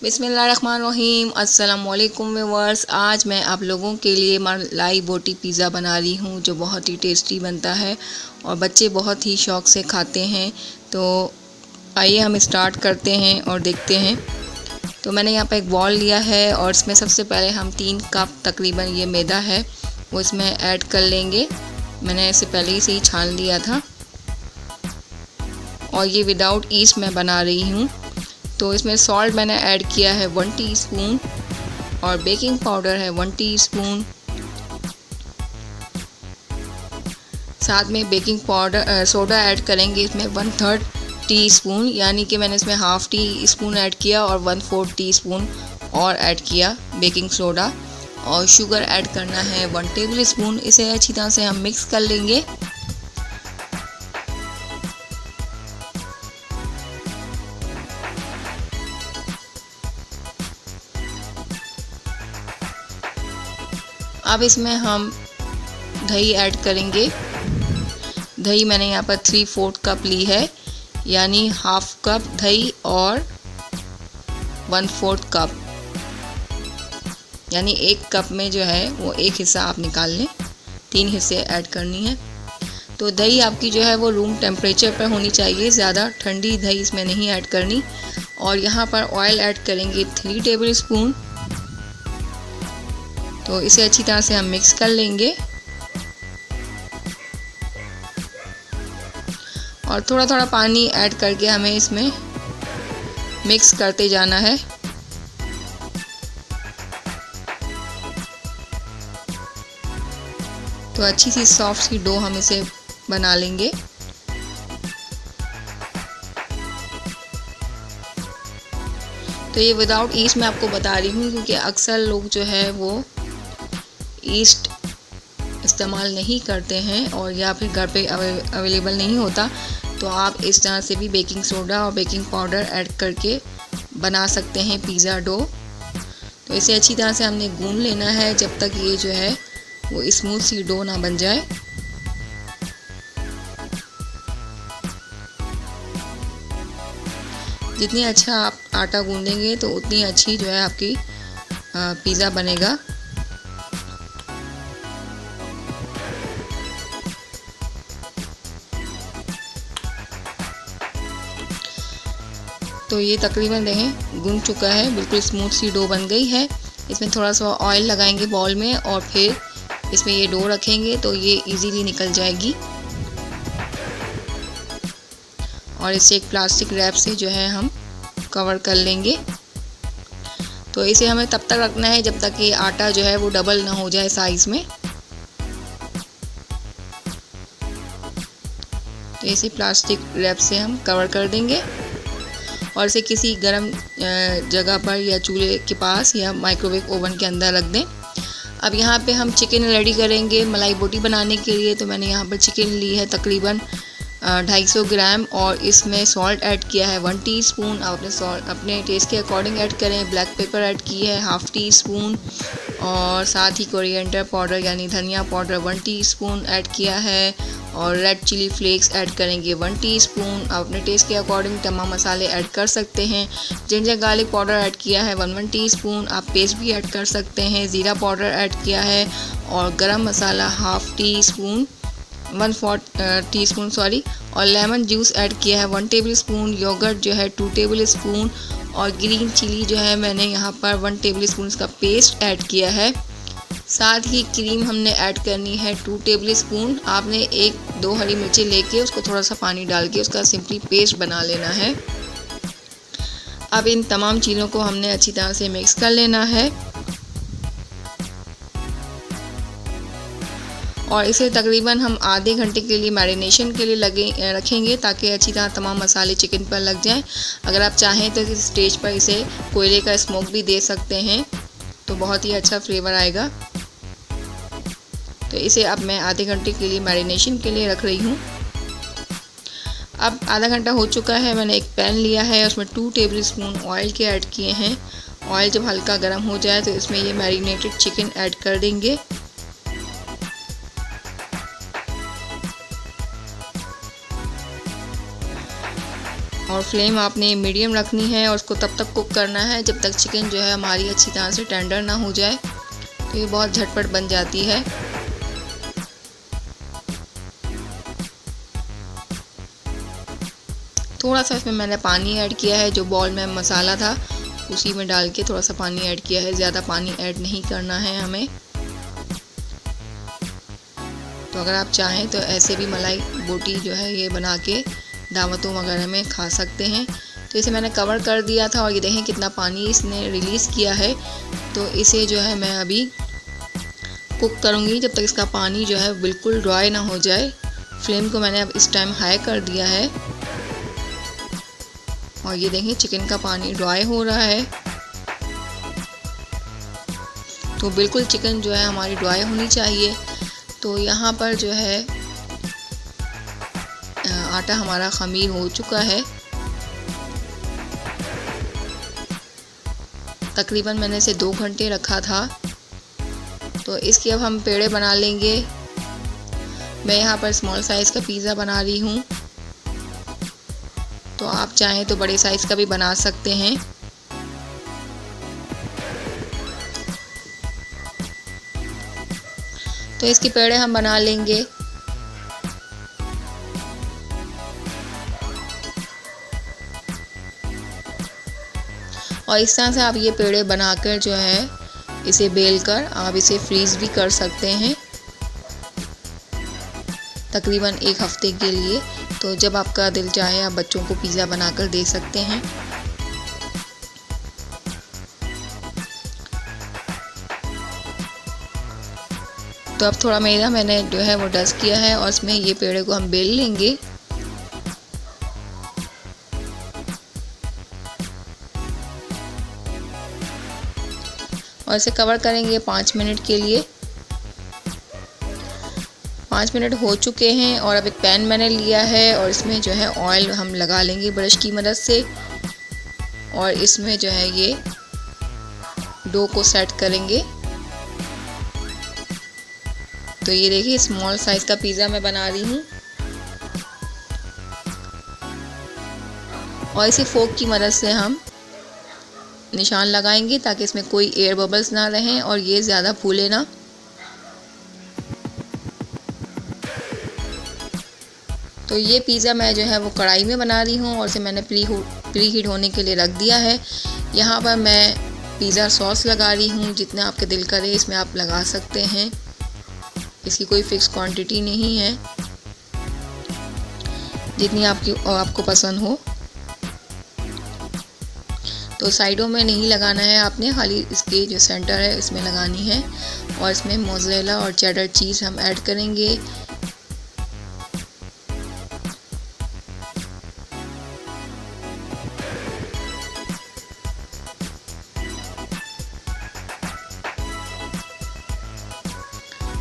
बिस्मिल्लाहिर्रहमानिर्रहीम। अस्सलाम वालेकुम व्यूअर्स। आज मैं आप लोगों के लिए मलाई बोटी पिज़्ज़ा बना रही हूँ जो बहुत ही टेस्टी बनता है और बच्चे बहुत ही शौक़ से खाते हैं। तो आइए हम स्टार्ट करते हैं और देखते हैं। तो मैंने यहाँ पर एक बॉल लिया है और इसमें सबसे पहले हम 3 कप तकरीबन ये मैदा है वो इसमें ऐड कर लेंगे। मैंने इसे पहले ही से ही छान लिया था और ये विदाउट ईस्ट मैं बना रही हूँ। तो इसमें सॉल्ट मैंने ऐड किया है 1 टीस्पून और बेकिंग पाउडर है 1 टीस्पून। साथ में बेकिंग पाउडर सोडा ऐड करेंगे इसमें 1/3 टीस्पून, यानी कि मैंने इसमें हाफ़ टी स्पून ऐड किया और 1/4 टीस्पून और ऐड किया बेकिंग सोडा। और शुगर ऐड करना है 1 टेबल स्पून। इसे अच्छी तरह से हम मिक्स कर लेंगे। अब इसमें हम दही ऐड करेंगे। दही मैंने यहाँ पर 3/4 कप ली है, यानी हाफ कप दही और 1/4 कप, यानी 1 कप में जो है वो 1 हिस्सा आप निकाल लें। 3 हिस्से ऐड करनी है। तो दही आपकी जो है वो रूम टेम्परेचर पर होनी चाहिए, ज़्यादा ठंडी दही इसमें नहीं ऐड करनी। और यहाँ पर ऑयल ऐड करेंगे 3 टेबल स्पून। तो इसे अच्छी तरह से हम मिक्स कर लेंगे और थोड़ा थोड़ा पानी ऐड करके हमें इसमें मिक्स करते जाना है। तो अच्छी सी सॉफ्ट सी डो हम इसे बना लेंगे। तो ये विदाउट ईस्ट मैं आपको बता रही हूँ क्योंकि अक्सर लोग जो है वो ईस्ट इस्तेमाल नहीं करते हैं और या फिर घर पे अवेलेबल नहीं होता। तो आप इस तरह से भी बेकिंग सोडा और बेकिंग पाउडर ऐड करके बना सकते हैं पिज़्ज़ा डो। तो इसे अच्छी तरह से हमने गूंद लेना है जब तक ये जो है वो स्मूथ सी डो ना बन जाए। जितनी अच्छा आप आटा गूंदेंगे तो उतनी अच्छी जो है आपकी पिज़्ज़ा बनेगा। तो ये तकरीबन देखें गूंद चुका है, बिल्कुल स्मूथ सी डो बन गई है। इसमें थोड़ा सा ऑयल लगाएंगे बॉल में और फिर इसमें ये डो रखेंगे तो ये इजीली निकल जाएगी। और इसे एक प्लास्टिक रैप से जो है हम कवर कर लेंगे। तो इसे हमें तब तक रखना है जब तक ये आटा जो है वो डबल ना हो जाए साइज़ में। तो इसे प्लास्टिक रैप से हम कवर कर देंगे और इसे किसी गर्म जगह पर या चूल्हे के पास या माइक्रोवेव ओवन के अंदर रख दें। अब यहाँ पे हम चिकन रेडी करेंगे मलाई बोटी बनाने के लिए। तो मैंने यहाँ पर चिकन ली है तकरीबन 250 ग्राम और इसमें सॉल्ट ऐड किया है 1 टीस्पून। आप अपने टेस्ट के अकॉर्डिंग ऐड करें। ब्लैक पेपर ऐड की है हाफ़ टीस्पून और साथ ही कोरिएंडर पाउडर यानी धनिया पाउडर 1 टीस्पून ऐड किया है और रेड चिली फ्लेक्स ऐड करेंगे 1 टीस्पून। आप अपने टेस्ट के अकॉर्डिंग तमाम मसाले ऐड कर सकते हैं। जिंजर गार्लिक पाउडर ऐड किया है 1 टीस्पून। आप पेस्ट भी ऐड कर सकते हैं। ज़ीरा पाउडर ऐड किया है और गरम मसाला हाफ़ टीस्पून 1/4 टीस्पून सॉरी। और लेमन जूस ऐड किया है 1 टेबल स्पून। योगर्ट जो है 2 टेबल स्पून और ग्रीन चिली जो है मैंने यहाँ पर 1 टेबल स्पून इसका पेस्ट ऐड किया है। साथ ही क्रीम हमने ऐड करनी है 2 टेबल स्पून। आपने 1-2 हरी मिर्ची लेके उसको थोड़ा सा पानी डाल के उसका सिंपली पेस्ट बना लेना है। अब इन तमाम चीज़ों को हमने अच्छी तरह से मिक्स कर लेना है और इसे तकरीबन हम आधे घंटे के लिए मैरिनेशन के लिए रखेंगे ताकि अच्छी तरह तमाम मसाले चिकन पर लग जाएं। अगर आप चाहें तो इस स्टेज पर इसे कोयले का स्मोक भी दे सकते हैं तो बहुत ही अच्छा फ्लेवर आएगा। तो इसे अब मैं आधे घंटे के लिए मैरिनेशन के लिए रख रही हूँ। अब आधा घंटा हो चुका है। मैंने एक पैन लिया है, उसमें 2 टेबल स्पून ऑयल के ऐड किए हैं। ऑयल जब हल्का गर्म हो जाए तो इसमें ये मैरिनेटेड चिकन ऐड कर देंगे। और और फ्लेम आपने मीडियम रखनी है और उसको तब तक कुक करना है जब तक चिकन जो है हमारी अच्छी तरह से टेंडर ना हो जाए। तो ये बहुत झटपट बन जाती है। थोड़ा सा इसमें मैंने पानी ऐड किया है, जो बॉल में मसाला था उसी में डाल के थोड़ा सा पानी ऐड किया है, ज़्यादा पानी ऐड नहीं करना है हमें। तो अगर आप चाहें तो ऐसे भी मलाई बोटी जो है ये बना के दावतों वगैरह में खा सकते हैं। तो इसे मैंने कवर कर दिया था और ये देखें कितना पानी इसने रिलीज़ किया है। तो इसे जो है मैं अभी कुक करूँगी जब तक इसका पानी जो है बिल्कुल ड्राई ना हो जाए। फ्लेम को मैंने अब इस टाइम हाई कर दिया है और ये देखें चिकन का पानी ड्राई हो रहा है। तो बिल्कुल चिकन जो है हमारी ड्राई होनी चाहिए। तो यहाँ पर जो है आटा हमारा ख़मीर हो चुका है। तकरीबन मैंने इसे 2 घंटे रखा था। तो इसके अब हम पेड़े बना लेंगे। मैं यहाँ पर स्मॉल साइज़ का पिज़्ज़ा बना रही हूँ, तो आप चाहें तो बड़े साइज़ का भी बना सकते हैं। तो इसके पेड़े हम बना लेंगे। और इस तरह से आप ये पेड़े बनाकर जो है इसे बेलकर आप इसे फ्रीज़ भी कर सकते हैं तकरीबन 1 हफ़्ते के लिए। तो जब आपका दिल चाहे आप बच्चों को पिज़्ज़ा बनाकर दे सकते हैं। तो अब थोड़ा मैदा मैंने जो है वो डस्ट किया है और इसमें ये पेड़े को हम बेल लेंगे। और इसे कवर करेंगे 5 मिनट के लिए। 5 मिनट हो चुके हैं और अब एक पैन मैंने लिया है और इसमें जो है ऑयल हम लगा लेंगे ब्रश की मदद से और इसमें जो है ये डो को सेट करेंगे। तो ये देखिए स्मॉल साइज़ का पिज़्ज़ा मैं बना रही हूँ और इसे फोक की मदद से हम निशान लगाएंगे ताकि इसमें कोई एयर बबल्स ना रहें और ये ज़्यादा फूले ना। तो ये पिज़्ज़ा मैं जो है वो कढ़ाई में बना रही हूँ और इसे मैंने प्री हीट होने के लिए रख दिया है। यहाँ पर मैं पिज़्ज़ा सॉस लगा रही हूँ, जितना आपके दिल करे इसमें आप लगा सकते हैं। इसकी कोई फिक्स क्वांटिटी नहीं है, जितनी आपको पसंद हो। तो साइडों में नहीं लगाना है आपने, खाली इसके जो सेंटर है इसमें लगानी है। और इसमें मोज़रेला और चेडर चीज़ हम ऐड करेंगे।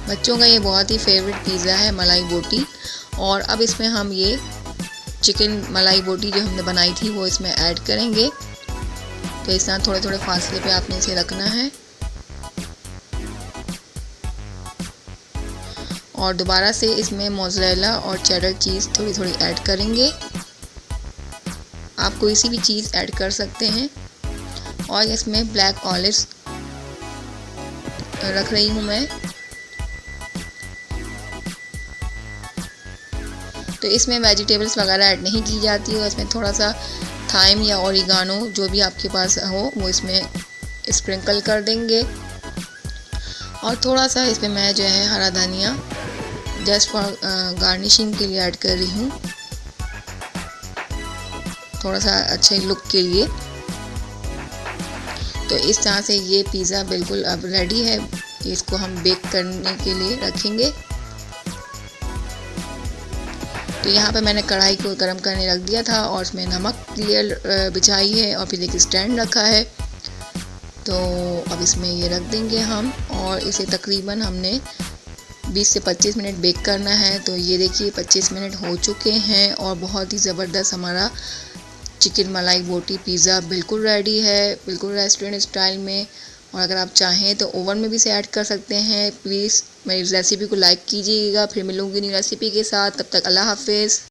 बच्चों का ये बहुत ही फेवरेट पिज़्ज़ा है मलाई बोटी। और अब इसमें हम ये चिकन मलाई बोटी जो हमने बनाई थी वो इसमें ऐड करेंगे। तो इस तरह थोड़े थोड़े फासले पे आपने इसे रखना है और दोबारा से इसमें मोज़रेला और चेडर चीज़ थोड़ी थोड़ी ऐड करेंगे। आप कोई सी भी चीज़ ऐड कर सकते हैं। और इसमें ब्लैक ऑलिव्स रख रही हूँ मैं। तो इसमें वेजिटेबल्स वगैरह ऐड नहीं की जाती है। इसमें थोड़ा सा थाइम या ओरिगानो जो भी आपके पास हो वो इसमें स्प्रिंकल कर देंगे। और थोड़ा सा इसमें मैं जो है हरा धनिया जस्ट फॉर गार्निशिंग के लिए ऐड कर रही हूँ, थोड़ा सा अच्छे लुक के लिए। तो इस तरह से ये पिज़्ज़ा बिल्कुल अब रेडी है। इसको हम बेक करने के लिए रखेंगे। तो यहाँ पे मैंने कढ़ाई को गर्म करने रख दिया था और उसमें नमक लेयर बिछाई है और फिर एक स्टैंड रखा है। तो अब इसमें ये रख देंगे हम और इसे तकरीबन हमने 20 से 25 मिनट बेक करना है। तो ये देखिए 25 मिनट हो चुके हैं और बहुत ही ज़बरदस्त हमारा चिकन मलाई बोटी पिज़्ज़ा बिल्कुल रेडी है, बिल्कुल रेस्टोरेंट स्टाइल में। और अगर आप चाहें तो ओवन में भी इसे ऐड कर सकते हैं। प्लीज़ मेरी रेसिपी को लाइक कीजिएगा। फिर मिलूँगी नई रेसिपी के साथ, तब तक अल्लाह हाफ़िज़।